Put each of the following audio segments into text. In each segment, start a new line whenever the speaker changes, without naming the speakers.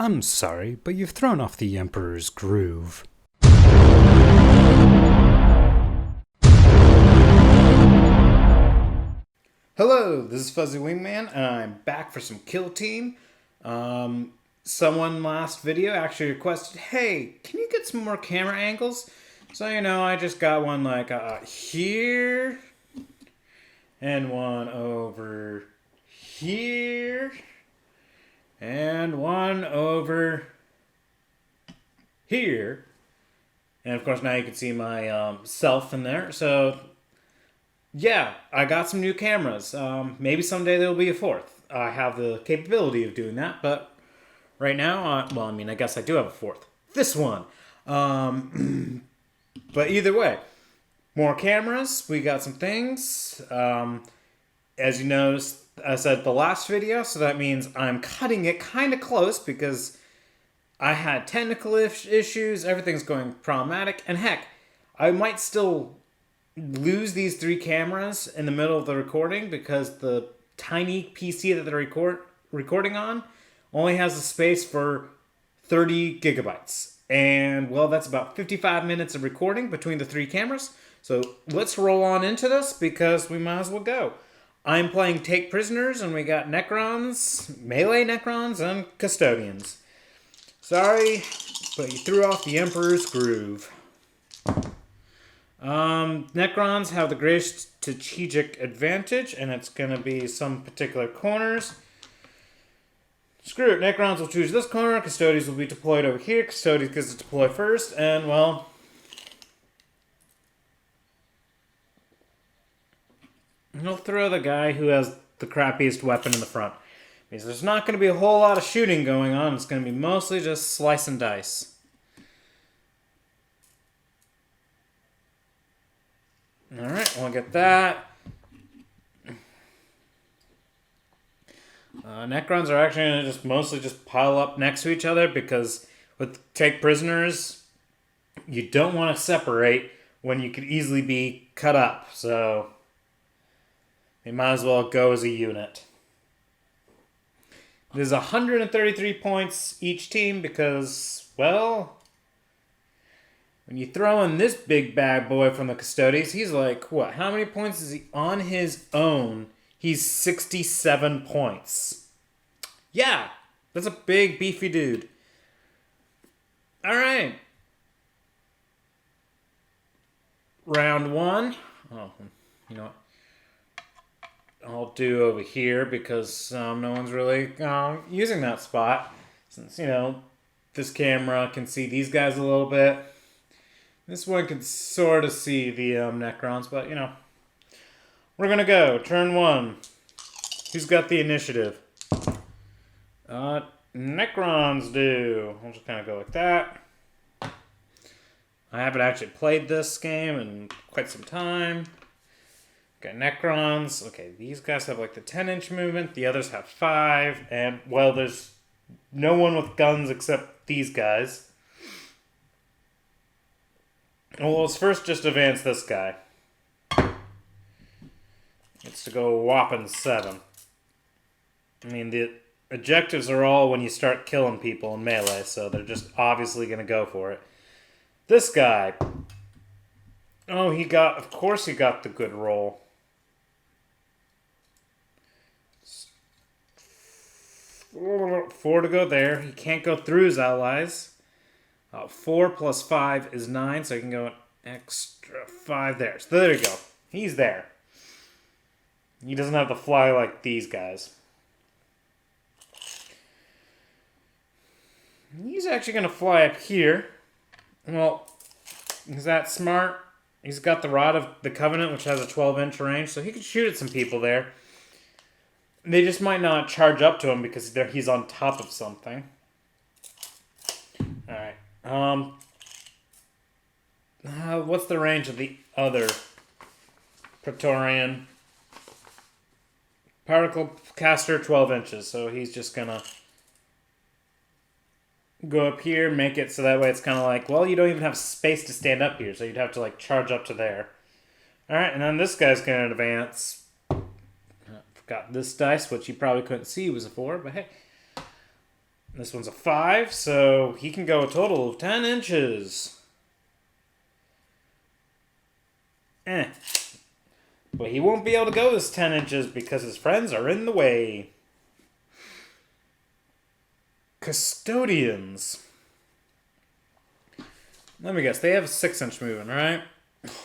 I'm sorry, but you've thrown off the Emperor's groove.
Hello, this is Fuzzy Wingman, and I'm back for some Kill Team. Someone last video actually requested, hey, can you get some more camera angles? So, I just got one like here, and one over here, and one over here. And of course now you can see my self in there. So yeah, I got some new cameras. Maybe someday there'll be a fourth. I have the capability of doing that, but right now, I guess I do have a fourth. This one. But either way, more cameras. We got some things. As you noticed, I said the last video, so that means I'm cutting it kind of close because I had technical issues. Everything's going problematic. And heck, I might still lose these three cameras in the middle of the recording because the tiny PC that they're recording on only has the space for 30 gigabytes. And, well, that's about 55 minutes of recording between the three cameras. So let's roll on into this because we might as well go. I'm playing Take Prisoners, and we got Necrons, melee Necrons, and Custodians. Sorry, but you threw off the Emperor's groove. Necrons have the greatest strategic advantage, and it's going to be some particular corners. Screw it, Necrons will choose this corner, Custodians will be deployed over here, Custodians gets to deploy first, and, well, he'll throw the guy who has the crappiest weapon in the front. Because there's not going to be a whole lot of shooting going on, it's going to be mostly just slice and dice. Alright, we'll get that. Necrons are actually going to mostly pile up next to each other because with Take Prisoners, you don't want to separate when you could easily be cut up. So they might as well go as a unit. There's 133 points each team because, well, when you throw in this big bad boy from the Custodians, he's like, what? How many points is he on his own? He's 67 points. Yeah, that's a big, beefy dude. All right. Round one. Oh, you know what? I'll do over here because no one's really using that spot. Since, this camera can see these guys a little bit. This one can sort of see the Necrons, but, we're going to go. Turn one. Who's got the initiative? Necrons do. I'll just kind of go like that. I haven't actually played this game in quite some time. Got Necrons. Okay, these guys have like the 10-inch movement. The others have 5. And, well, there's no one with guns except these guys. Well, let's first just advance this guy. It's to go a whopping 7. I mean, the objectives are all when you start killing people in melee, so they're just obviously going to go for it. This guy. Oh, of course he got the good roll. 4 to go there. He can't go through his allies. 4 plus 5 is 9, so he can go an extra 5 there. So there you go. He's there. He doesn't have to fly like these guys. He's actually going to fly up here. Well, is that smart? He's got the Rod of the Covenant, which has a 12-inch range, so he could shoot at some people there. They just might not charge up to him because he's on top of something. Alright. What's the range of the other Praetorian? Particle caster, 12 inches. So he's just going to go up here, make it so that way it's kind of like, well, you don't even have space to stand up here. So you'd have to charge up to there. Alright, and then this guy's going to advance. Got this dice, which you probably couldn't see was a 4, but hey. This one's a 5, so he can go a total of 10 inches. But he won't be able to go this 10 inches because his friends are in the way. Custodians. Let me guess, they have a 6-inch movement, right?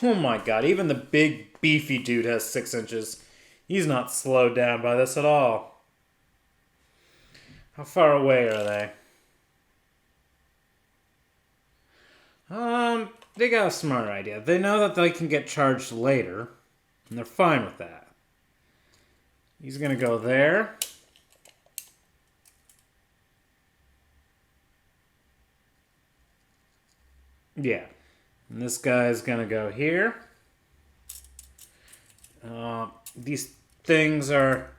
Oh my god, even the big beefy dude has 6 inches. He's not slowed down by this at all. How far away are they? They got a smart idea. They know that they can get charged later, and they're fine with that. He's gonna go there. Yeah. And this guy's gonna go here. These things are,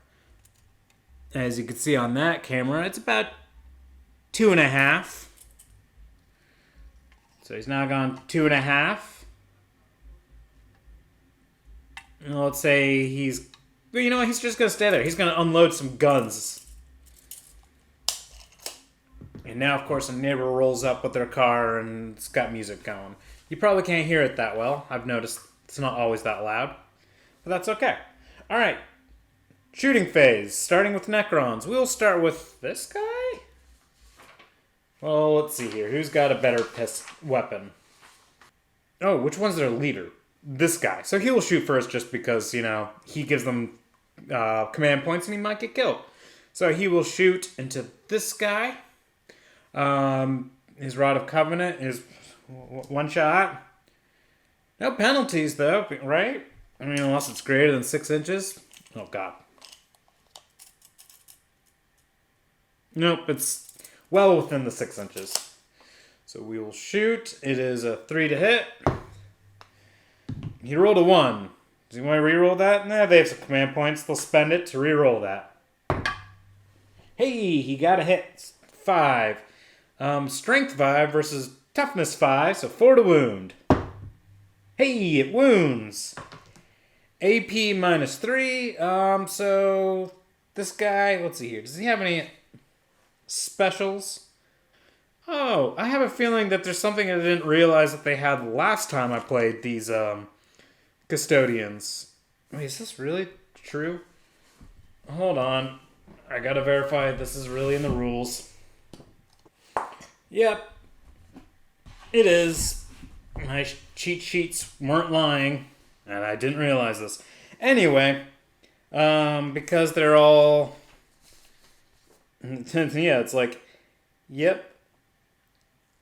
as you can see on that camera, it's about 2.5. So he's now gone 2.5. And let's say he's, well, you know what? He's just gonna stay there. He's gonna unload some guns. And now, of course, a neighbor rolls up with their car and it's got music going. You probably can't hear it that well. I've noticed it's not always that loud. But that's okay. Alright. Shooting phase. Starting with Necrons. We'll start with this guy? Well, let's see here. Who's got a better weapon? Oh, which one's their leader? This guy. So he will shoot first just because, you know, he gives them command points and he might get killed. So he will shoot into this guy. His Rod of Covenant is one shot. No penalties, though, right? I mean, unless it's greater than 6 inches. Oh, God. Nope, it's well within the 6 inches. So we will shoot. It is a 3 to hit. He rolled a 1. Does he want to re-roll that? Nah, they have some command points. They'll spend it to re-roll that. Hey, he got a hit. 5. Strength 5 versus toughness 5, so 4 to wound. Hey, it wounds. AP minus 3. So this guy, let's see here. Does he have any specials? Oh, I have a feeling that there's something I didn't realize that they had last time I played these custodians. Wait, is this really true? Hold on. I gotta verify this is really in the rules. Yep. It is. My cheat sheets weren't lying, and I didn't realize this. Anyway, because they're all... yeah, it's like, yep.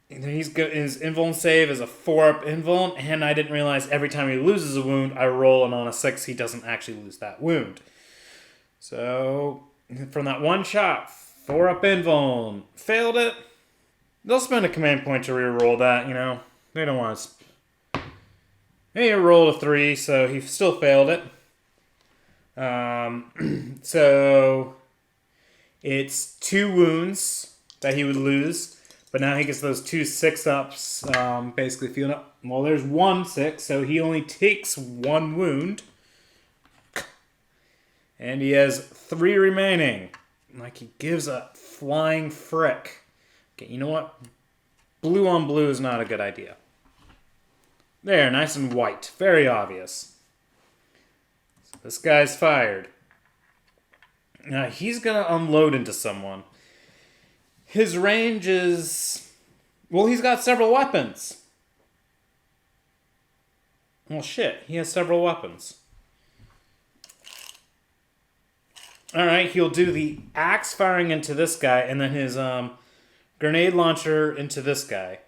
He's good. His invuln save is a 4-up invuln, and I didn't realize every time he loses a wound, I roll, and on a 6, he doesn't actually lose that wound. So, from that one shot, 4-up invuln. Failed it. They'll spend a command point to re-roll that, you know. They don't want to... He rolled a 3, so he still failed it. So, it's 2 wounds that he would lose. But now he gets those 2 6-ups, basically feeling up. Well, there's 1 6, so he only takes 1 wound. And he has 3 remaining. Like, he gives a flying frick. Okay, you know what? Blue on blue is not a good idea. There, nice and white. Very obvious. So this guy's fired. Now, he's going to unload into someone. His range is... Well, he's got several weapons. Well, shit. He has several weapons. Alright, he'll do the axe firing into this guy, and then his grenade launcher into this guy.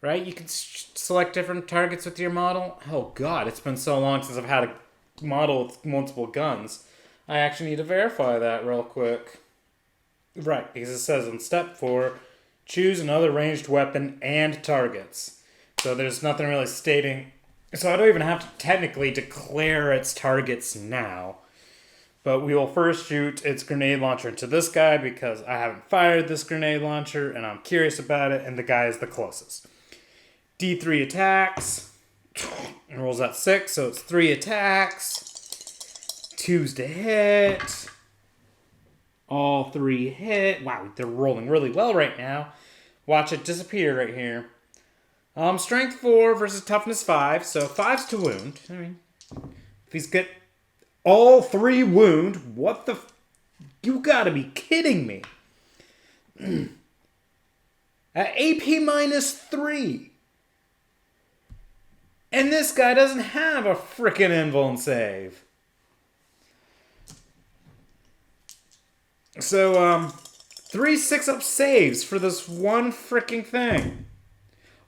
Right? You can select different targets with your model. Oh, God. It's been so long since I've had a model with multiple guns. I actually need to verify that real quick. Right, because it says in step 4, choose another ranged weapon and targets. So there's nothing really stating... So I don't even have to technically declare its targets now. But we will first shoot its grenade launcher into this guy because I haven't fired this grenade launcher and I'm curious about it, and the guy is the closest. D3 attacks. It rolls out 6, so it's 3 attacks. 2's to hit. All 3 hit. Wow, they're rolling really well right now. Watch it disappear right here. Strength 4 versus toughness 5. So 5's to wound. I mean, if he's get all 3 wound, what the... You gotta be kidding me. At AP minus 3. And this guy doesn't have a frickin' invuln save. So, 3 6-up saves for this one frickin' thing.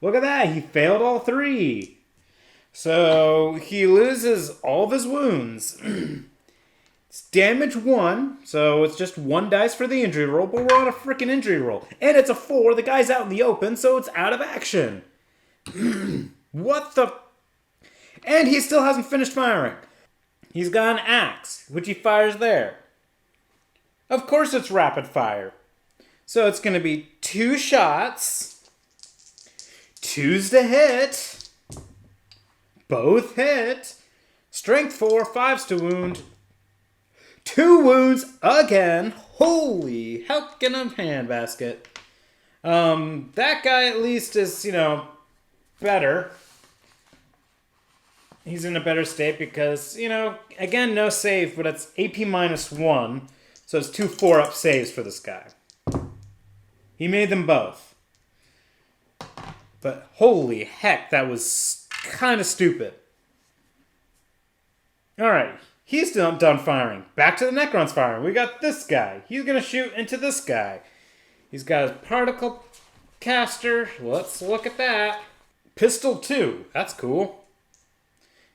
Look at that, he failed all 3. So, he loses all of his wounds. It's damage 1, so it's just 1 dice for the injury roll, but we're on a frickin' injury roll. And it's a 4, the guy's out in the open, so it's out of action. What the... And he still hasn't finished firing. He's got an axe, which he fires there. Of course it's rapid fire. So it's going to be 2 shots. 2's to hit. Both hit. Strength 4, 5's to wound. 2 wounds again. Holy helkin' of handbasket. That guy at least is, better. He's in a better state because, again, no save, but it's AP minus 1. So it's 2 4-up saves for this guy. He made them both. But holy heck, that was kind of stupid. Alright, he's done firing. Back to the Necrons firing. We got this guy. He's going to shoot into this guy. He's got his particle caster. Let's look at that. Pistol 2. That's cool.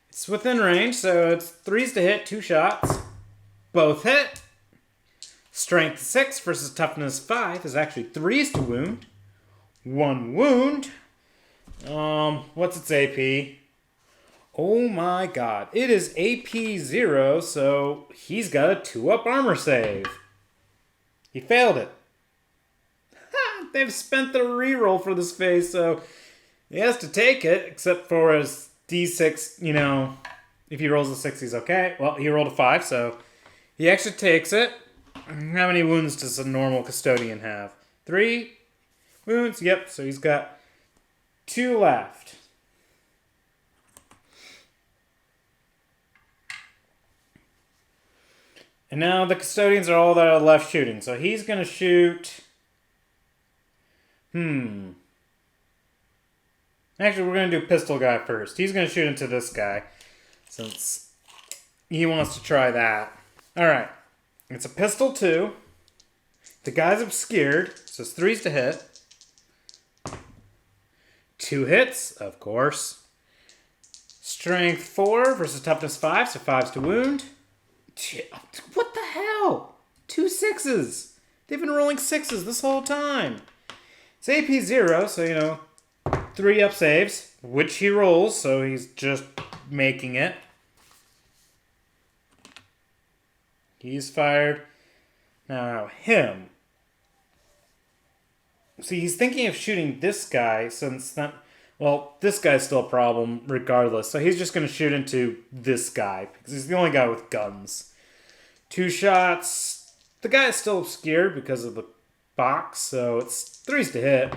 It's within range, so it's 3's to hit, 2 shots. Both hit. Strength 6 versus toughness 5 is actually 3's to wound. 1 wound. What's its AP? Oh my god. It is AP 0, so he's got a 2-up armor save. He failed it. They've spent the reroll for this phase, so he has to take it, except for his D6, if he rolls a 6, he's okay. Well, he rolled a 5, so he actually takes it. How many wounds does a normal Custodian have? 3 wounds? Yep, so he's got 2 left. And now the Custodians are all that are left shooting. So he's going to shoot... Actually, we're going to do pistol guy first. He's going to shoot into this guy, since he wants to try that. Alright. It's a pistol 2. The guy's obscured, so it's 3's to hit. 2 hits, of course. Strength 4 versus toughness 5, so 5's to wound. What the hell? 2 6s. They've been rolling 6s this whole time. It's AP 0, so 3-up saves, which he rolls, so he's just making it. He's fired. Now, him. See, he's thinking of shooting this guy since that... Well, this guy's still a problem regardless. So he's just going to shoot into this guy because he's the only guy with guns. 2 shots. The guy is still obscured because of the box, so it's 3's to hit.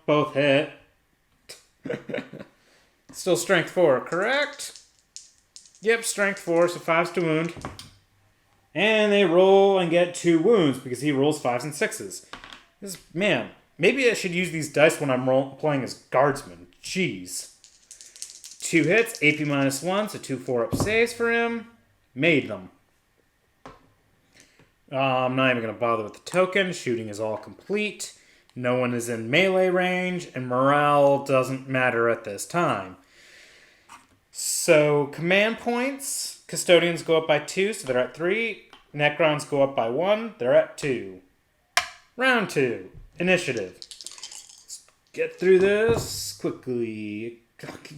Both hit. Still strength 4, correct? Yep, strength 4, so 5's to wound. And they roll and get 2 wounds because he rolls 5s and 6s. Man, maybe I should use these dice when I'm playing as guardsman. Jeez. 2 hits, AP minus 1, so 2 4-up saves for him. Made them. I'm not even going to bother with the token. Shooting is all complete. No one is in melee range, and morale doesn't matter at this time. So, command points. Custodians go up by 2, so they're at 3. Necrons go up by 1, they're at 2. Round 2. Initiative. Let's get through this quickly.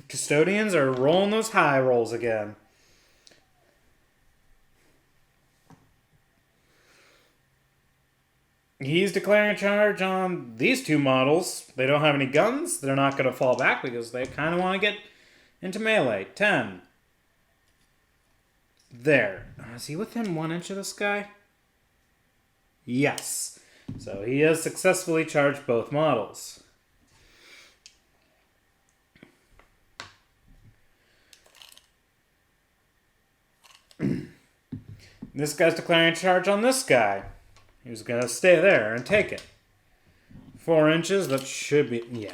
Custodians are rolling those high rolls again. He's declaring a charge on these 2 models. They don't have any guns. They're not going to fall back because they kind of want to get into melee. 10. There. Is he within 1 inch of this guy? Yes. So he has successfully charged both models. This guy's declaring a charge on this guy. He's going to stay there and take it. 4 inches, that should be... yeah.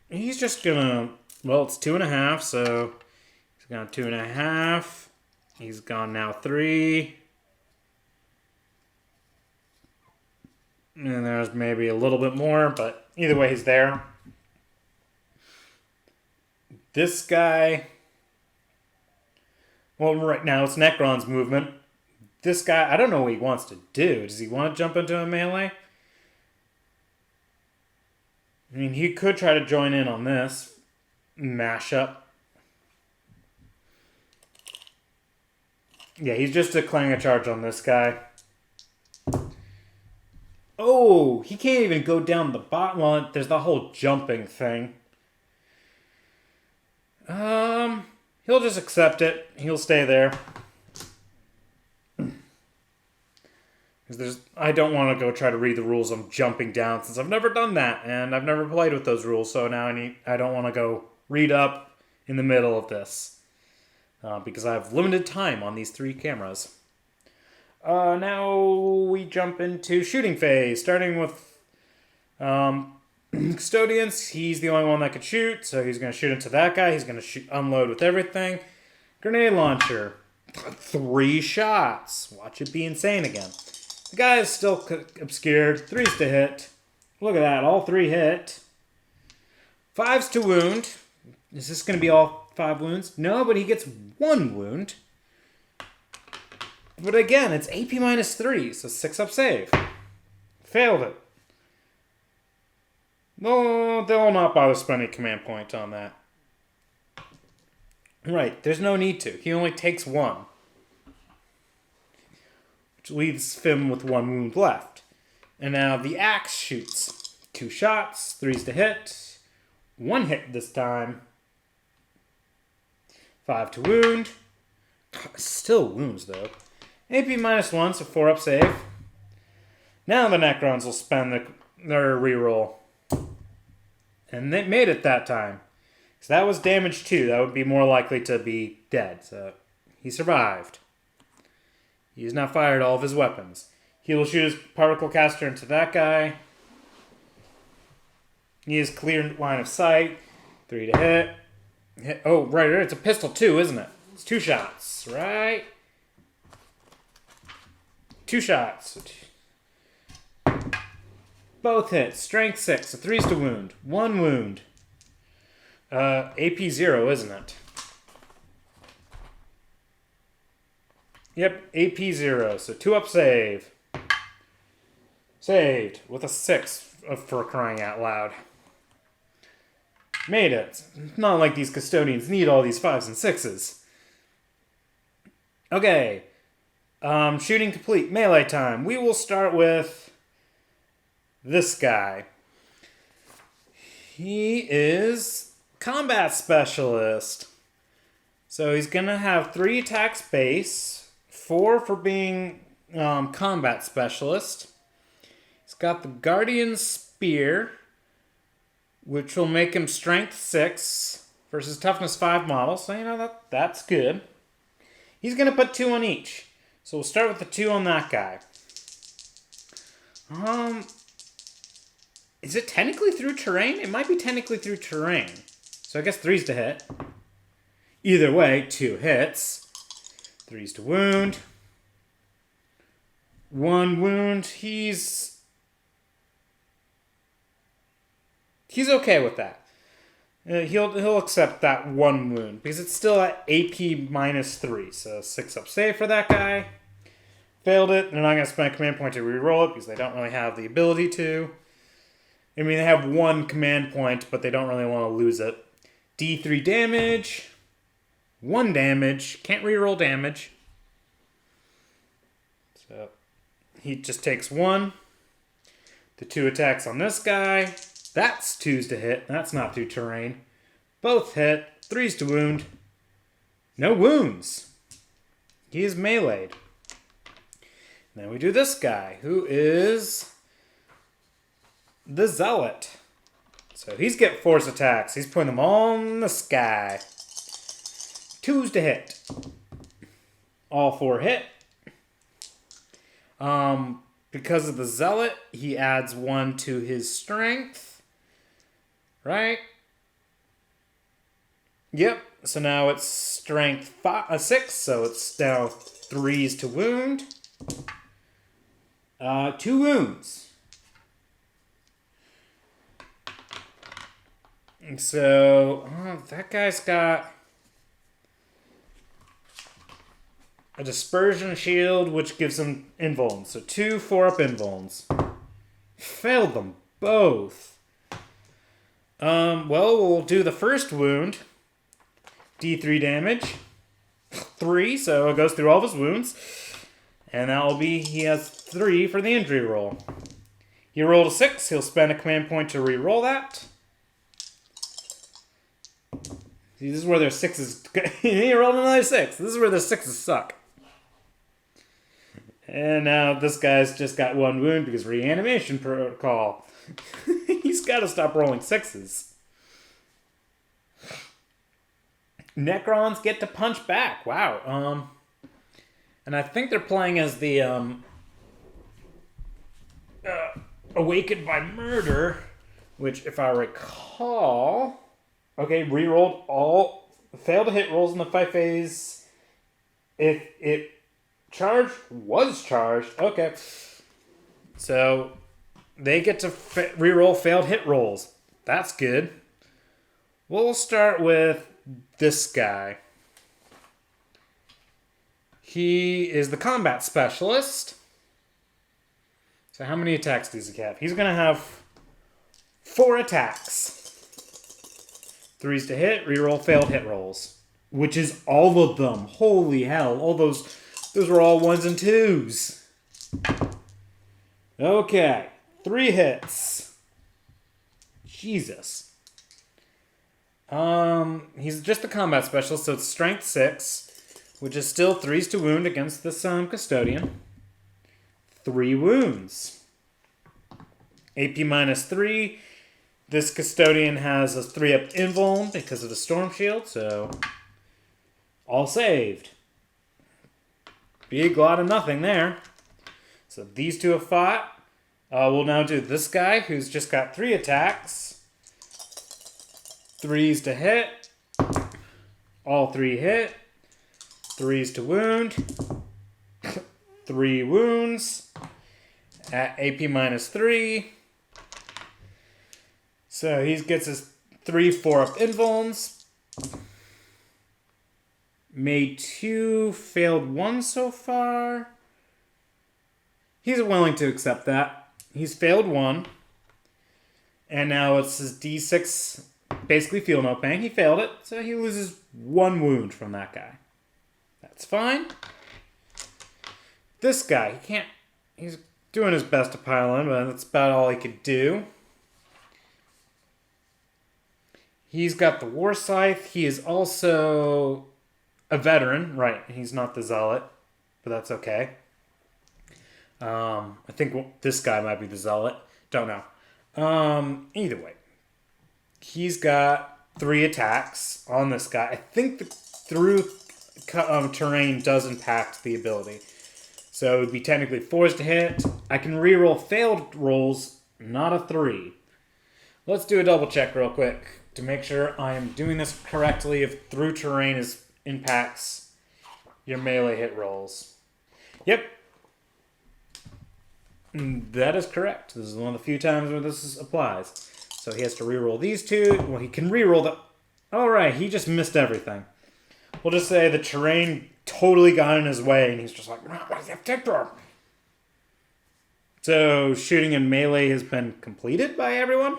He's just gonna... well, it's 2.5, so... he's gone 2.5. He's gone now 3. And there's maybe a little bit more, but either way, he's there. This guy... well, right now it's Necron's movement. This guy, I don't know what he wants to do. Does he want to jump into a melee? I mean, he could try to join in on this mashup. Yeah, he's just declaring a charge on this guy. Oh, he can't even go down the bottom. Well, there's the whole jumping thing. He'll just accept it. He'll stay there. Because I don't want to go try to read the rules on jumping down, since I've never done that, and I've never played with those rules, so now I don't want to go read up in the middle of this. Because I have limited time on these 3 cameras. Now we jump into shooting phase, starting with Custodians. He's the only one that could shoot, so he's going to shoot into that guy. He's going to unload with everything. Grenade launcher. 3 shots. Watch it be insane again. The guy is still obscured. 3's to hit. Look at that. All 3 hit. 5's to wound. Is this going to be all 5 wounds? No, but he gets 1 wound. But again, it's AP -3, so 6 up save. Failed it. No, they'll not bother spending a command point on that. Right, there's no need to. He only takes 1. Which leaves him with 1 wound left. And now the axe shoots. 2 shots, 3's to hit. 1 hit this time. 5 to wound. Still wounds though. AP -1, so 4 up save. Now the Necrons will spend their reroll. And they made it that time. So that was damage 2. That would be more likely to be dead. So he survived. He has now fired all of his weapons. He will shoot his particle caster into that guy. He has clear line of sight. 3 to hit. Oh, right. It's a pistol too, isn't it? It's 2 shots, right? 2 shots. Both hits. Strength 6. So 3's to wound. 1 wound. AP 0, isn't it? Yep, AP 0. So 2 up save. Saved with a 6 for crying out loud. Made it. It's not like these custodians need all these 5s and 6s. Okay. Shooting complete. Melee time. We will start with this guy. He is combat specialist. So he's going to have 3 attacks base, 4 for being combat specialist. He's got the Guardian Spear, which will make him strength 6 versus toughness 5 model. So, you know, that's good. He's going to put 2 on each. So we'll start with the 2 on that guy. Is it technically through terrain? It might be technically through terrain. So I guess 3's to hit. Either way, 2 hits. 3's to wound. 1 wound. He's okay with that. He'll accept that 1 wound because it's still at AP -3. So 6 up save for that guy. Failed it. They're not going to spend a command point to reroll it because they don't really have the ability to. I mean, they have 1 command point, but they don't really want to lose it. D3 damage. 1 damage. Can't reroll damage. So he just takes 1. The 2 attacks on this guy. That's 2's to hit. That's not through terrain. Both hit. 3s to wound. No wounds. He is meleeed. Then we do this guy, who is the Zealot. So he's getting force attacks. He's putting them on the sky. 2s to hit. All 4 hit. Because of the Zealot, he adds 1 to his strength. Right? Yep. So now it's strength 6, so it's now 3s to wound. 2 wounds. And so that guy's got a dispersion shield, which gives him invulns. So 2 4-up invulns. Failed them both. Well, we'll do the first wound. D3 damage. 3, so it goes through all of his wounds. And that will be, he has 3 for the injury roll. He rolled a 6, he'll spend a command point to re-roll that. See, this is where their 6s... he rolled another 6. This is where the 6s suck. And now this guy's just got 1 wound because reanimation protocol. He's got to stop rolling 6s. Necrons get to punch back. Wow. And I think they're playing as the Awakened by Murder, which, if I recall... Okay, rerolled all failed to hit rolls in the fight phase. If it was charged. Okay. So they get to reroll failed hit rolls. That's good. We'll start with this guy. He is the combat specialist. So how many attacks does he have? He's going to have 4 attacks. 3s to hit, reroll failed hit rolls. Which is all of them. Holy hell. All those were all 1s and 2s. Okay. 3 hits. Jesus. He's just a combat specialist, so it's strength 6, which is still 3s to wound against this custodian. 3 wounds. AP -3. This custodian has a 3-up invuln because of the storm shield, so all saved. Big lot of nothing there. So these 2 have fought. We'll now do this guy who's just got 3 attacks. 3s to hit. All 3 hit. 3s to wound. 3 wounds. At AP -3. So he gets his 3 4-up invulns. Made 2, failed 1 so far. He's willing to accept that. He's failed 1. And now it's his D6, basically feel no pain. He failed it, so he loses 1 wound from that guy. That's fine. This guy, he's doing his best to pile in, but that's about all he could do. He's got the warscythe. He is also a veteran. Right, he's not the Zealot, but that's okay. I think this guy might be the Zealot. Don't know. Either way. He's got 3 attacks on this guy. I think the through terrain does impact the ability. So it would be technically 4s to hit. I can reroll failed rolls, not a 3. Let's do a double check real quick to make sure I am doing this correctly if through terrain impacts your melee hit rolls. Yep. That is correct. This is one of the few times where this applies. So he has to reroll these 2. Well, he can reroll the... Alright, he just missed everything. We'll just say the terrain totally got in his way and he's just like, what does he have to do? So shooting in melee has been completed by everyone.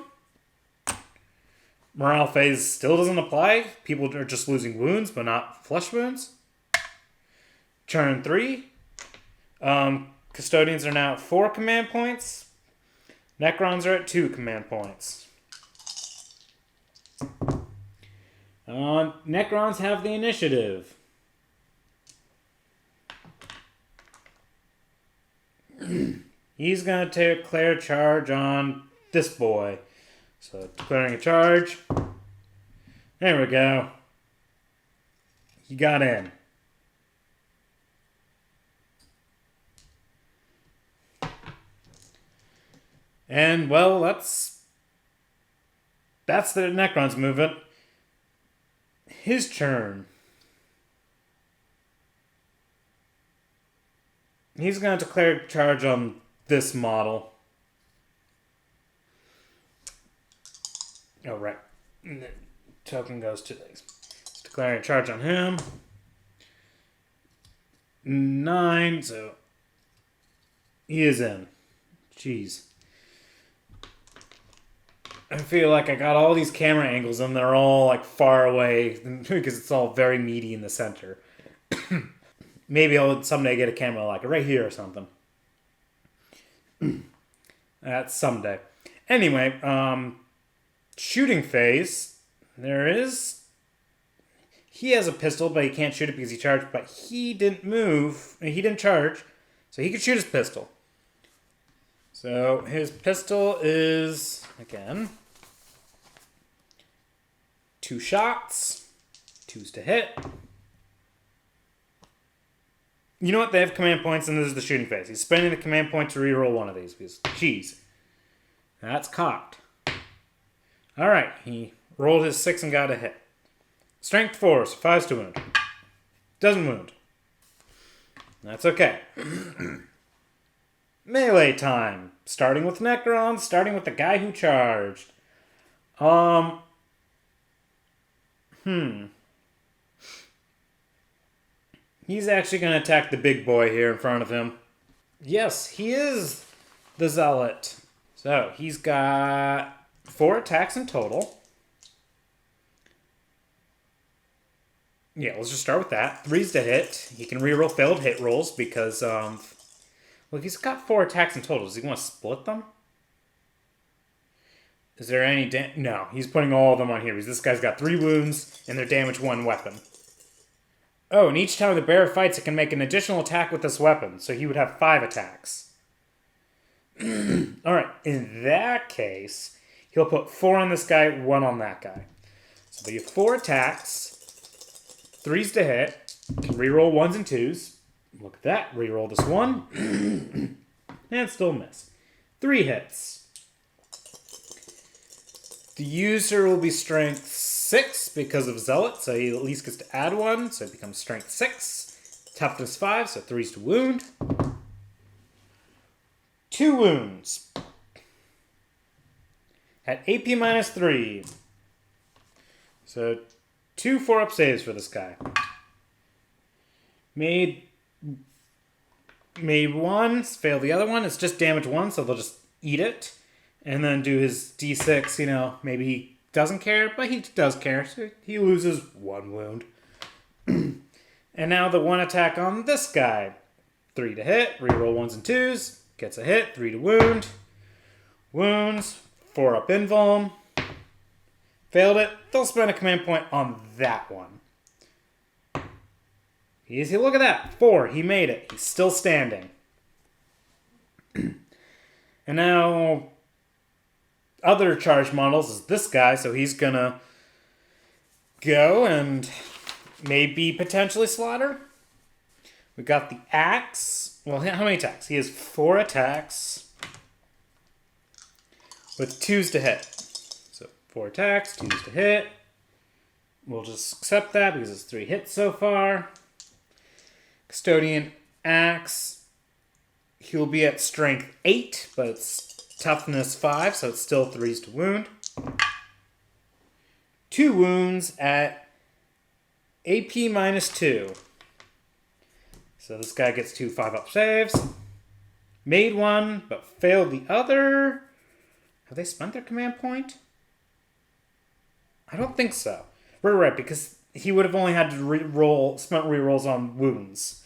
Morale phase still doesn't apply. People are just losing wounds, but not flesh wounds. Turn 3. Custodians are now at 4 command points. Necrons are at 2 command points. Necrons have the initiative. He's going to declare charge on this boy. So, declaring a charge. There we go. He got in. And, well, that's the Necron's movement. His turn. He's going to declare charge on this model. Oh, right. And the token goes to these. Declaring charge on him. 9, so he is in. Jeez. I feel like I got all these camera angles and they're all like far away because it's all very meaty in the center. Maybe I'll someday get a camera like right here or something. That's someday. Anyway, shooting phase. There is. He has a pistol, but he can't shoot it because he charged. But he didn't move. He didn't charge, so he could shoot his pistol. So his pistol is, again, 2 shots, 2s to hit. You know what? They have command points, and this is the shooting phase. He's spending the command point to reroll one of these because, geez, that's cocked. All right, he rolled his 6 and got a hit. Strength 4, so 5s to wound. Doesn't wound. That's okay. Melee time. Starting with Necrons, starting with the guy who charged. He's actually going to attack the big boy here in front of him. Yes, he is the Zealot. So, he's got 4 attacks in total. Yeah, let's just start with that. 3's to hit. He can reroll failed hit rolls because, well, he's got 4 attacks in total. Does he want to split them? Is there any no, he's putting all of them on here because this guy's got 3 wounds and they're damage 1 weapon. Oh, and each time the bear fights, it can make an additional attack with this weapon. So he would have 5 attacks. Alright, in that case, he'll put 4 on this guy, 1 on that guy. So they have 4 attacks. 3's to hit. Can reroll 1s and 2s. Look at that. Reroll this 1. And still miss. 3 hits. The user will be strength 6 because of Zealot, so he at least gets to add 1, so it becomes strength 6. Toughness 5, so 3's to wound. 2 wounds. At AP minus 3. So 2 4-up saves for this guy. Made 1, failed the other one. It's just damage 1, so they'll just eat it. And then do his d6, you know, maybe he doesn't care, but he does care, so he loses 1 wound. And now the 1 attack on this guy. 3 to hit, reroll 1s and 2s, gets a hit, 3 to wound. Wounds, 4-up invuln. Failed it, they'll spend a command point on that one. Easy, look at that, 4, he made it, he's still standing. And now other charge models is this guy, so he's gonna go and maybe potentially slaughter. We got the axe. Well, how many attacks? He has 4 attacks with 2s to hit. So 4 attacks, 2s to hit. We'll just accept that because it's 3 hits so far. Custodian axe. He'll be at strength 8, but it's toughness 5, so it's still 3s to wound. 2 wounds at AP minus 2. So this guy gets 2 5-up saves. Made 1, but failed the other. Have they spent their command point? I don't think so. Right, because he would have only had to spent rerolls on wounds.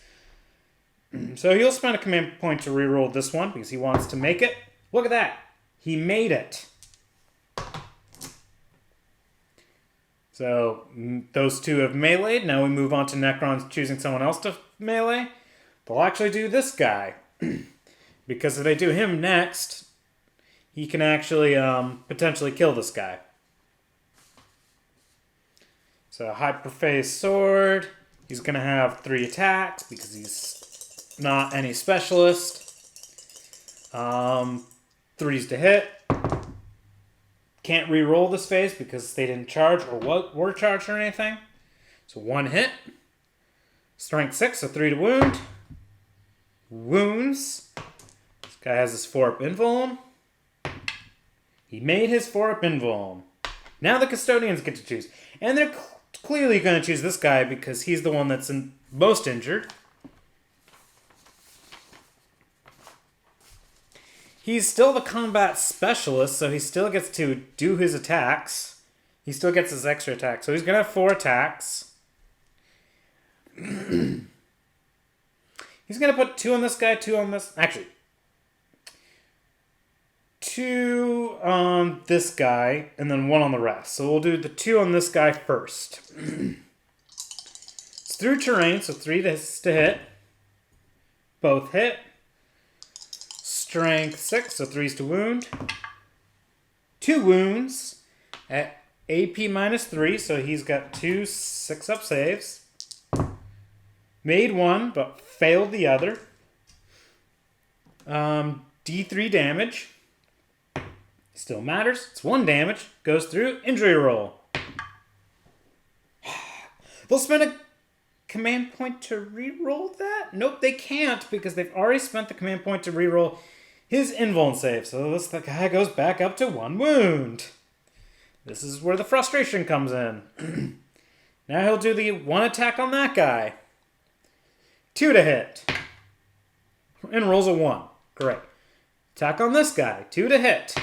So he'll spend a command point to reroll this one because he wants to make it. Look at that. He made it. So those two have meleeed. Now we move on to Necrons choosing someone else to melee. They'll actually do this guy. Because if they do him next, he can actually potentially kill this guy. So hyperphase sword. He's going to have 3 attacks because he's not any specialist. 3s to hit. Can't re-roll this phase because they didn't charge or were charged or anything. So 1 hit. Strength 6, so 3 to wound. Wounds. This guy has his 4-up invuln. He made his 4-up invuln. Now the Custodians get to choose. And they're clearly going to choose this guy because he's the one that's most injured. He's still the combat specialist, so he still gets to do his attacks. He still gets his extra attack. So he's going to have 4 attacks. He's going to put 2 on this guy, 2 on this. Actually, 2 on this guy, and then 1 on the rest. So we'll do the 2 on this guy first. It's through terrain, so 3 to hit. Both hit. Strength 6, so 3s to wound. 2 wounds at AP -3, so he's got 2 6-up saves. Made 1, but failed the other. D3 damage. Still matters. It's 1 damage. Goes through. Injury roll. They'll spend a command point to re-roll that? Nope, they can't because they've already spent the command point to re-roll his invuln save. So the guy goes back up to 1 wound. This is where the frustration comes in. Now he'll do the 1 attack on that guy. 2 to hit. And rolls a 1. Great. Attack on this guy. 2 to hit.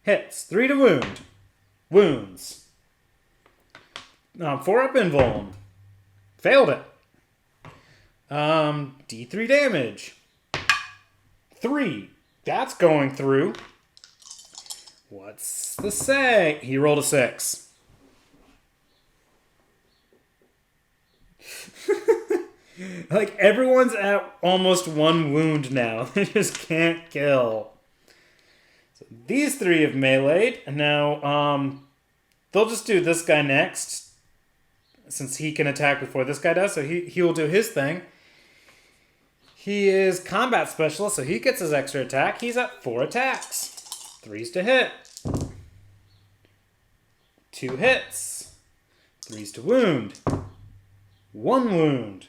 Hits. 3 to wound. Wounds. 4-up invuln. Failed it. D3 damage. 3. That's going through. What's the say? He rolled a 6. Like, everyone's at almost 1 wound now. They just can't kill. So these 3 have meleeed. And now, they'll just do this guy next. Since he can attack before this guy does. So he will do his thing. He is combat specialist, so he gets his extra attack. He's at 4 attacks. 3s to hit. 2 hits. 3s to wound. 1 wound.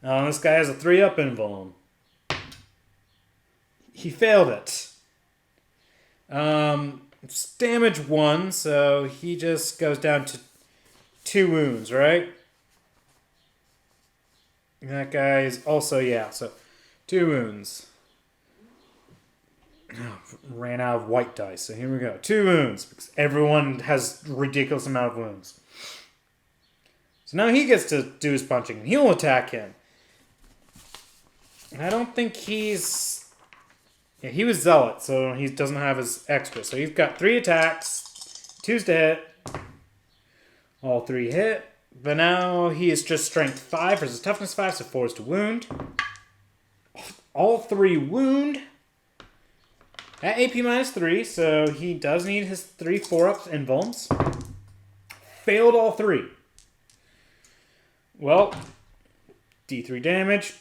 This guy has a 3-up invuln. He failed it. It's damage 1, so he just goes down to 2 wounds, right? That guy is also, yeah, so 2 wounds. Oh, ran out of white dice, so here we go. 2 wounds, because everyone has a ridiculous amount of wounds. So now he gets to do his punching, and he'll attack him. And I don't think he's... Yeah, he was Zealot, so he doesn't have his extra. So he's got 3 attacks, 2s to hit. All 3 hit. But now he is just strength 5 versus toughness 5, so 4s to wound. All 3 wound. At AP -3, so he does need his 3 4-ups invulns. Failed all 3. Well, D3 damage.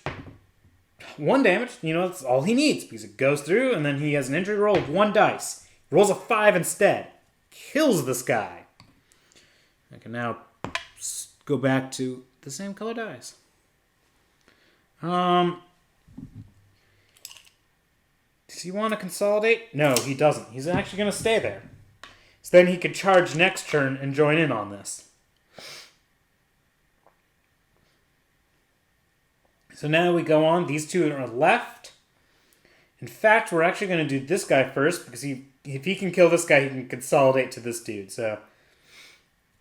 1 damage, you know, that's all he needs because it goes through and then he has an injury roll of 1 dice. Rolls a 5 instead. Kills this guy. I can now go back to the same color dice. Does he want to consolidate? No, he doesn't. He's actually going to stay there. So then he could charge next turn and join in on this. So now we go on. These 2 are left. In fact, we're actually going to do this guy first because if he can kill this guy, he can consolidate to this dude. So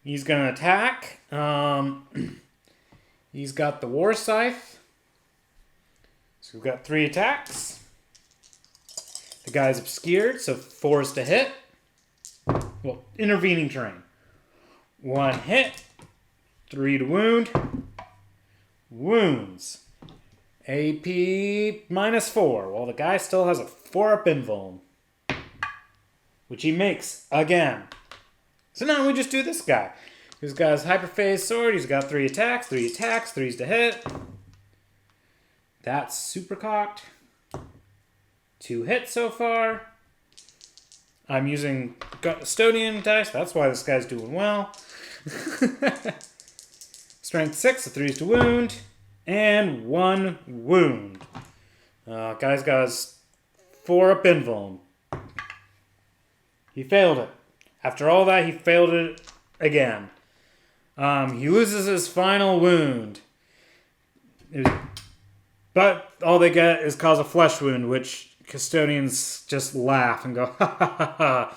he's going to attack. He's got the warscythe. So we've got 3 attacks. The guy's obscured, so 4s to hit. Well, intervening terrain. 1 hit. 3 to wound. Wounds. AP -4. Well, the guy still has a 4-up invuln, which he makes again. So now we just do this guy. He's got his hyperphase sword. He's got 3 attacks, 3's to hit. That's super cocked. 2 hits so far. I'm using Custodian dice. That's why this guy's doing well. Strength 6, so 3's to wound. And 1 wound. Guy's got his 4-up invuln. He failed it. After all that, he failed it again. He loses his final wound. But all they get is cause a flesh wound, which Custodians just laugh and go, ha ha ha ha,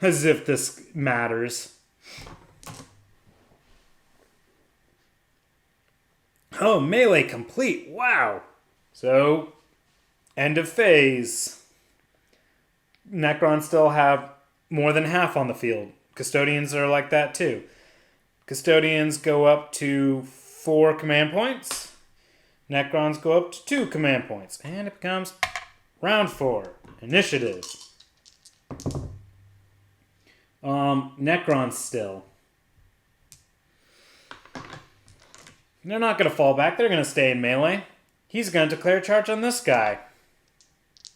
as if this matters. Oh, melee complete. Wow. So, end of phase. Necrons still have more than half on the field. Custodians are like that too. Custodians go up to 4 command points. Necrons go up to 2 command points. And it becomes round 4. Initiative. Necrons still. They're not going to fall back. They're going to stay in melee. He's going to declare charge on this guy.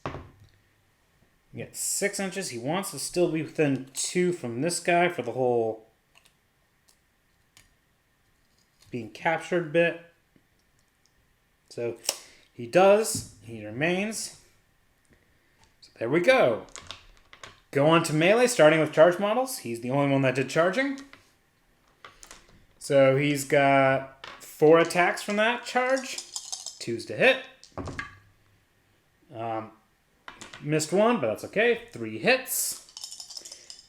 You get 6 inches. He wants to still be within 2 from this guy for the whole being captured bit. So he does. He remains. So there we go. Go on to melee, starting with charge models. He's the only one that did charging. So he's got 4 attacks from that charge. 2's to hit. Missed 1, but that's okay. 3 hits.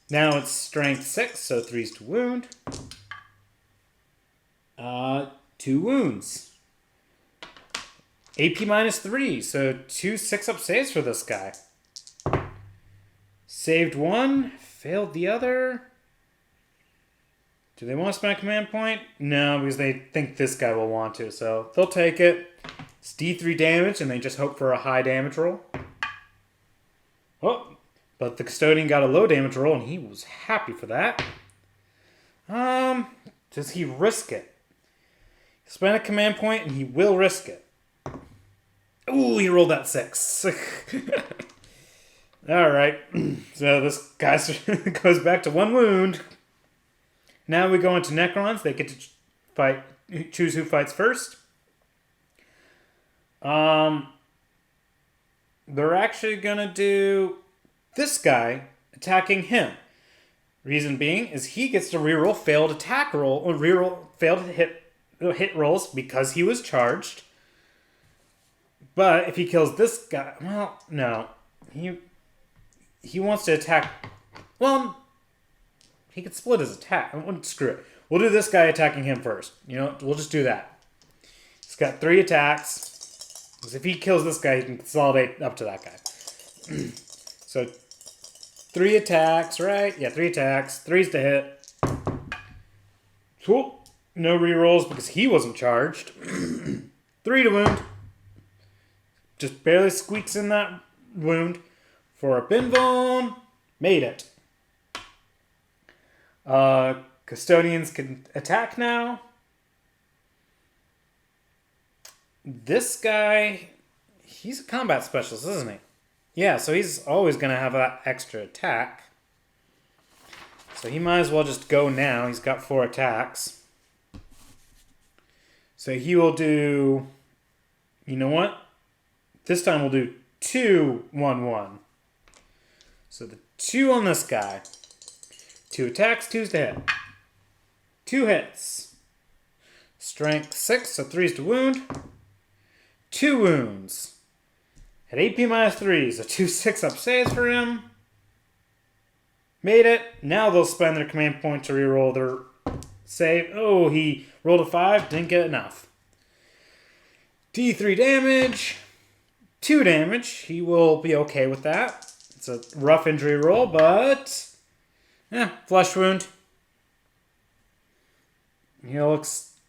Now it's strength 6, so 3's to wound. 2 wounds. AP -3, so 2 6-up saves for this guy. Saved 1, failed the other. Do they want to spend a command point? No, because they think this guy will want to, so they'll take it. It's D3 damage, and they just hope for a high damage roll. Oh, but the Custodian got a low damage roll, and he was happy for that. Does he risk it? Spend a command point, and he will risk it. Ooh, he rolled that 6. Alright, so this guy goes back to 1 wound. Now we go into Necrons. They get to choose who fights first. They're actually going to do this guy attacking him. Reason being is he gets to reroll failed attack roll, or reroll failed hit rolls because he was charged. But if he kills this guy, well, no. He wants to attack. Well, he could split his attack. Screw it. We'll do this guy attacking him first. You know, we'll just do that. He's got 3 attacks. Because if he kills this guy, he can consolidate up to that guy. So, 3 attacks, right? Yeah, 3 attacks. 3's to hit. Cool. No rerolls because he wasn't charged. 3 to wound. Just barely squeaks in that wound. For a pinbone. Made it. Custodians can attack now. This guy, he's a combat specialist, isn't he? Yeah, so he's always going to have that extra attack. So he might as well just go now. He's got 4 attacks. So he will do, you know what? This time we'll do 2, 1, 1. So the 2 on this guy. 2 attacks, 2's to hit. 2 hits. Strength 6, so 3's to wound. 2 wounds. At AP -3, so 2 6-up saves for him. Made it. Now they'll spend their command point to reroll their save. Oh, he rolled a 5, didn't get enough. D3 damage. 2 damage. He will be okay with that. It's a rough injury roll, but... yeah, flesh wound. He'll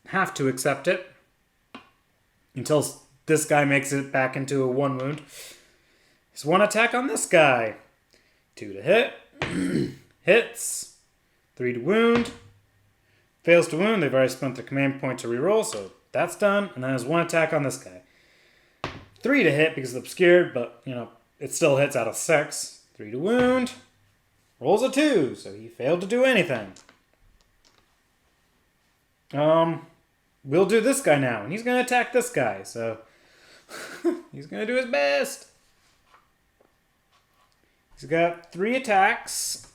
have to accept it until this guy makes it back into a 1 wound. He's 1 attack on this guy. 2 to hit. Hits. 3 to wound. Fails to wound. They've already spent their command point to reroll, so that's done. And then has 1 attack on this guy. 3 to hit because it's obscured, but, it still hits out of 6. 3 to wound. Rolls a 2, so he failed to do anything. We'll do this guy now, and he's going to attack this guy, so he's going to do his best. He's got 3 attacks.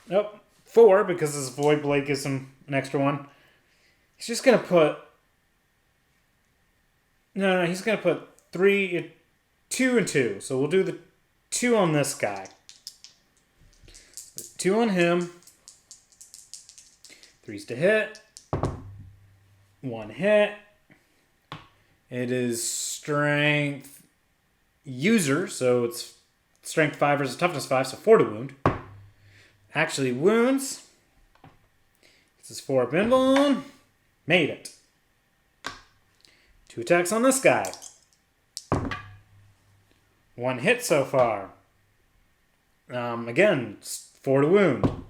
Nope, 4, because his voidblade gives him an extra 1. He's just going to put... No, he's going to put 2 and 2. So we'll do the 2 on this guy. 2 on him. 3's to hit. 1 hit. It is strength user, so it's strength 5 versus toughness 5, so 4 to wound. Actually wounds. This is 4 up invuln. Made it. 2 attacks on this guy. 1 hit so far. Again, 4 to wound.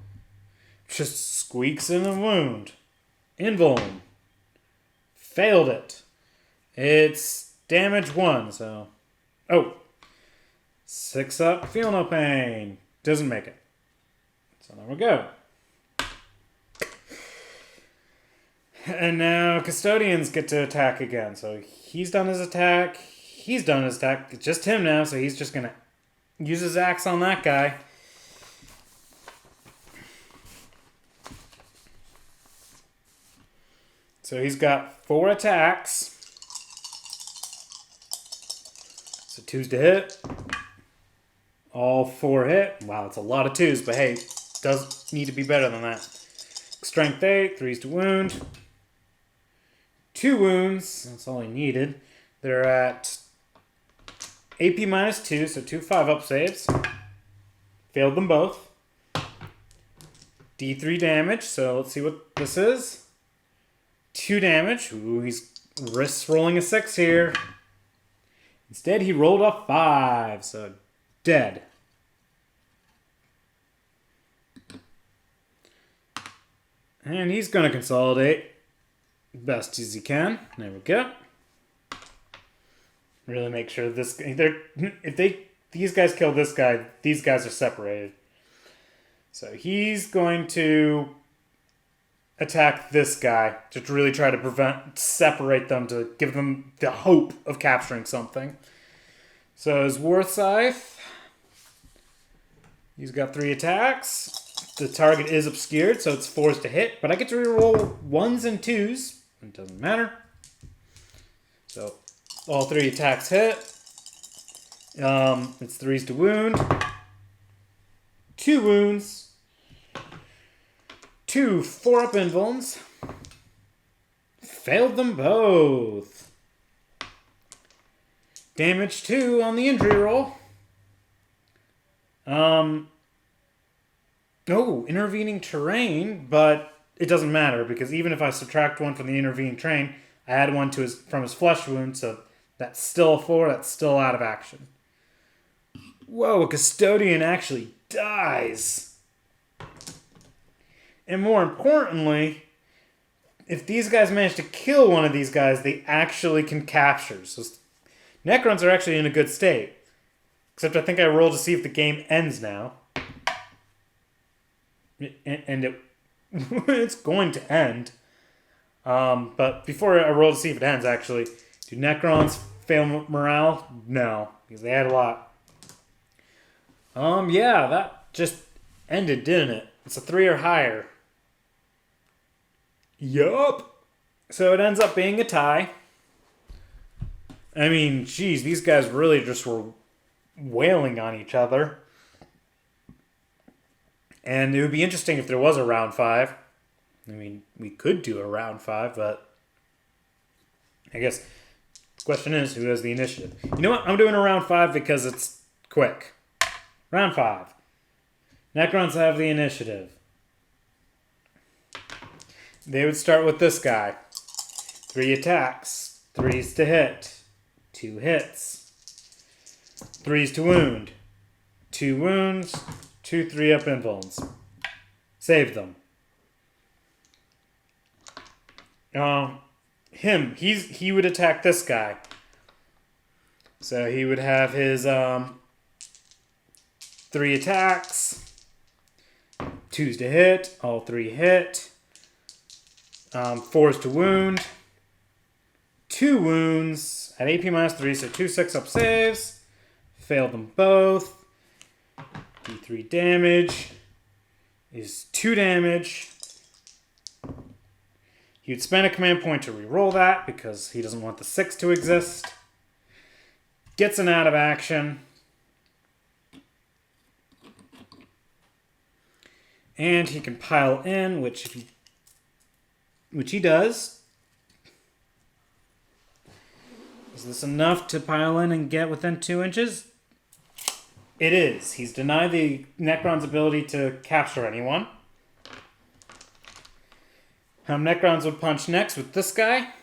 Just squeaks in a wound. Invuln. Failed it. It's damage 1, so... Oh. 6 up, feel no pain. Doesn't make it. So there we go. And now Custodians get to attack again. So he's done his attack. He's done his attack. It's just him now, so he's just going to use his axe on that guy. So he's got 4 attacks. So 2's to hit. All 4 hit. Wow, it's a lot of 2s, but hey, does need to be better than that. Strength 8, 3's to wound. 2 wounds, that's all he needed. They're at AP minus 2, so 2 5-up saves. Failed them both. D3 damage, so let's see what this is. 2 damage. Ooh, he's risks rolling a 6 here. Instead, he rolled a 5, so dead. And he's going to consolidate best as he can. There we go. Really make sure this... these guys kill this guy, these guys are separated. So he's going to attack this guy to really try to separate them, to give them the hope of capturing something. So his warscythe, he's got 3 attacks. The target is obscured, so it's 4s to hit, but I get to reroll 1s and 2s. It doesn't matter. So all 3 attacks hit. It's 3s to wound. 2 wounds. 2 4-up invulns. Failed them both. Damage 2 on the injury roll. Oh, intervening terrain, but it doesn't matter because even if I subtract 1 from the intervening terrain, I add 1 from his flesh wound, so that's still a 4, that's still out of action. Whoa, a Custodian actually dies. And more importantly, if these guys manage to kill one of these guys, they actually can capture. So Necrons are actually in a good state. Except I think I rolled to see if the game ends now. And it's going to end. But before I roll to see if it ends, actually, do Necrons fail morale? No, because they had a lot. Yeah, that just ended, didn't it? It's a 3 or higher. Yup. So it ends up being a tie. I mean, geez, these guys really just were wailing on each other. And it would be interesting if there was a round 5. I mean, we could do a round 5, but I guess the question is, who has the initiative? You know what? I'm doing a round 5 because it's quick. Round 5. Necrons have the initiative. they would start with this guy. 3 attacks, 3s to hit, 2 hits, 3s to wound, 2 wounds, 2 3-up invulns. Save them. He would attack this guy. So he would have his 3 attacks, 2s to hit, all 3 hit, 4s to wound, 2 wounds at AP -3, so 2 6-up saves. Failed them both. D3 damage is 2 damage. He'd spend a command point to reroll that because he doesn't want the 6 to exist. Gets an out of action. And he can pile in, which he does. Is this enough to pile in and get within 2 inches? It is. He's denied the Necron's ability to capture anyone. Necrons would punch next with this guy.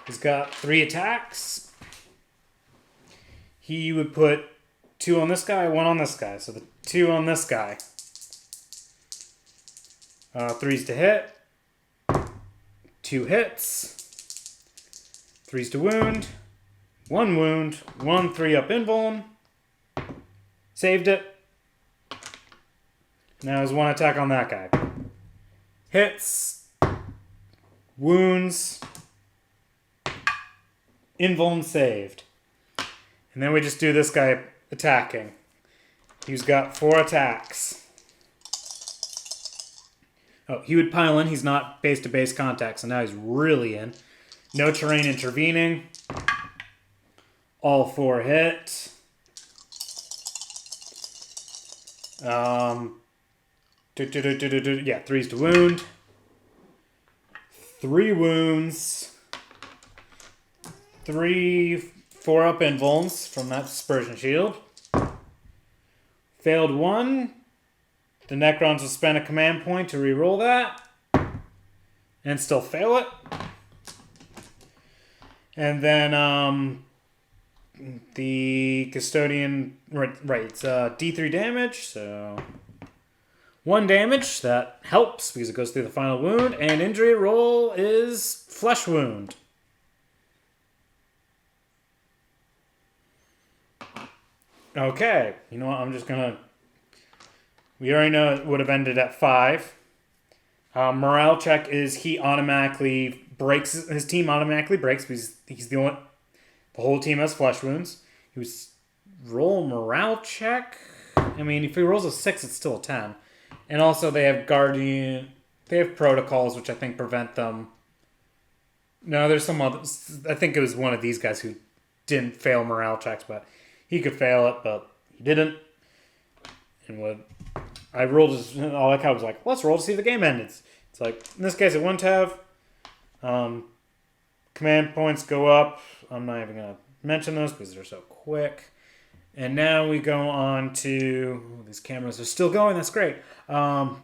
He's got 3 attacks. He would put 2 on this guy, 1 on this guy. So the 2 on this guy. 3s to hit. 2 hits. 3s to wound. 1 wound. 1 3-up invuln. Saved it. Now there's 1 attack on that guy. Hits. Wounds. Invuln saved. And then we just do this guy attacking. He's got 4 attacks. Oh, he would pile in. He's not base-to-base contact, so now he's really in. No terrain intervening. All 4 hit. Yeah, 3s to wound. 3 wounds. 3 4-up invulns from that dispersion shield. Failed 1. The Necrons will spend a command point to reroll that. And still fail it. And then the Custodian, right, it's D3 damage, so 1 damage. That helps because it goes through the final wound. And injury roll is flesh wound. Okay, you know what, I'm just gonna... We already know it would have ended at 5. Morale check is he automatically breaks, his team automatically breaks because he's the only... The whole team has flesh wounds. He was roll morale check. I mean, if he rolls a 6, it's still a 10. And also they have guardian... They have protocols, which I think prevent them... No, there's some other... I think it was one of these guys who didn't fail morale checks, but... He could fail it, but he didn't. And what I rolled, all that guy was like, let's roll to see if the game ended. It's like, in this case, it wouldn't have. Command points go up. I'm not even going to mention those because they're so quick. And now we go on to... Oh, these cameras are still going. That's great. And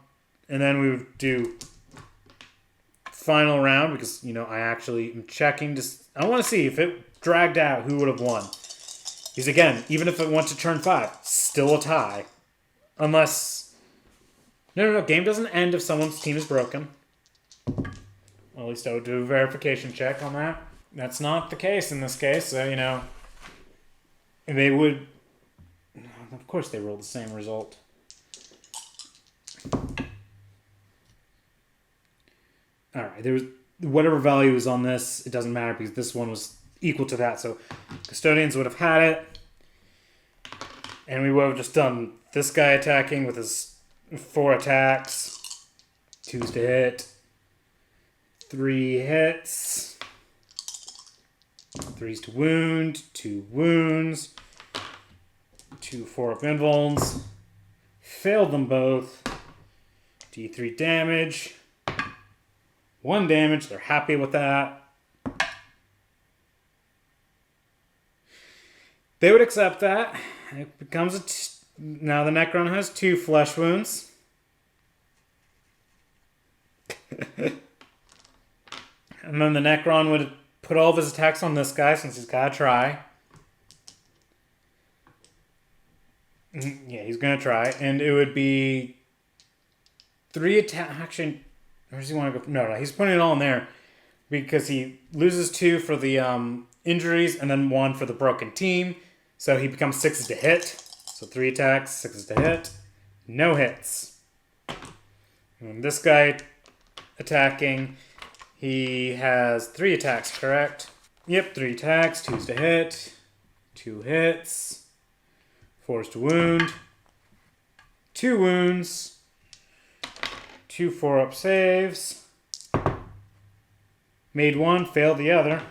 then we would do final round because, you know, I actually am checking. I want to see if it dragged out who would have won. Because again, even if it went to turn 5, still a tie. Unless... No. Game doesn't end if someone's team is broken. Well, at least I would do a verification check on that. That's not the case in this case. So, you know... They would... Of course they rolled the same result. Alright, there was... Whatever value is on this, it doesn't matter because this one was... equal to that, so Custodians would have had it, and we would have just done this guy attacking with his 4 attacks, 2s to hit, 3 hits, 3s to wound, 2 wounds, 2 4-up invulns, failed them both, D3 damage, 1 damage, they're happy with that. They would accept that. It becomes now the Necron has 2 flesh wounds. And then the Necron would put all of his attacks on this guy since he's got to try. Yeah, he's going to try. And it would be 3 attack. Actually, where does he want to go? No, he's putting it all in there because he loses 2 for the injuries and then 1 for the broken team. So he becomes 6 to hit. So 3 attacks, 6 to hit. No hits. And this guy attacking, he has 3 attacks, correct? Yep, 3 attacks, 2's to hit, 2 hits, 4's to wound, 2 wounds, 2 4-up saves, made 1, failed the other.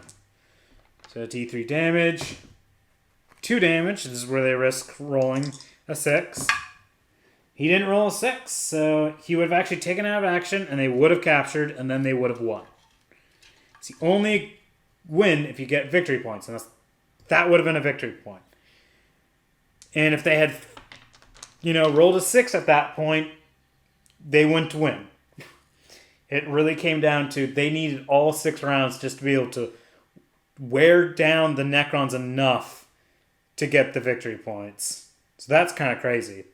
So D3 damage, 2 damage. This is where they risk rolling a 6. He didn't roll a 6, so he would have actually taken out of action, and they would have captured, and then they would have won. It's the only win if you get victory points, and that would have been a victory point. And if they had, rolled a 6 at that point, they wouldn't win. It really came down to they needed all 6 rounds just to be able to wear down the Necrons enough to get the victory points. So that's kind of crazy.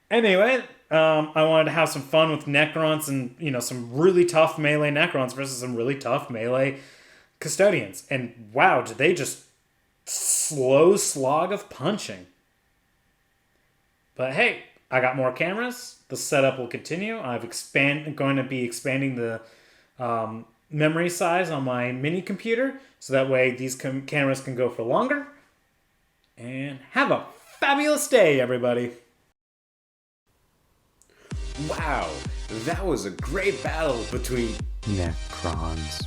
Anyway, I wanted to have some fun with Necrons and, some really tough melee Necrons versus some really tough melee Custodians. And wow, did they just slow slog of punching. But hey, I got more cameras. The setup will continue. Going to be expanding the memory size on my mini computer, so that way these cameras can go for longer. And have a fabulous day, everybody.
Wow, that was a great battle between
Necrons.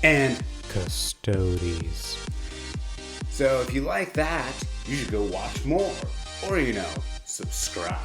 and
Custodians.
so if you like that, you should go watch more or subscribe.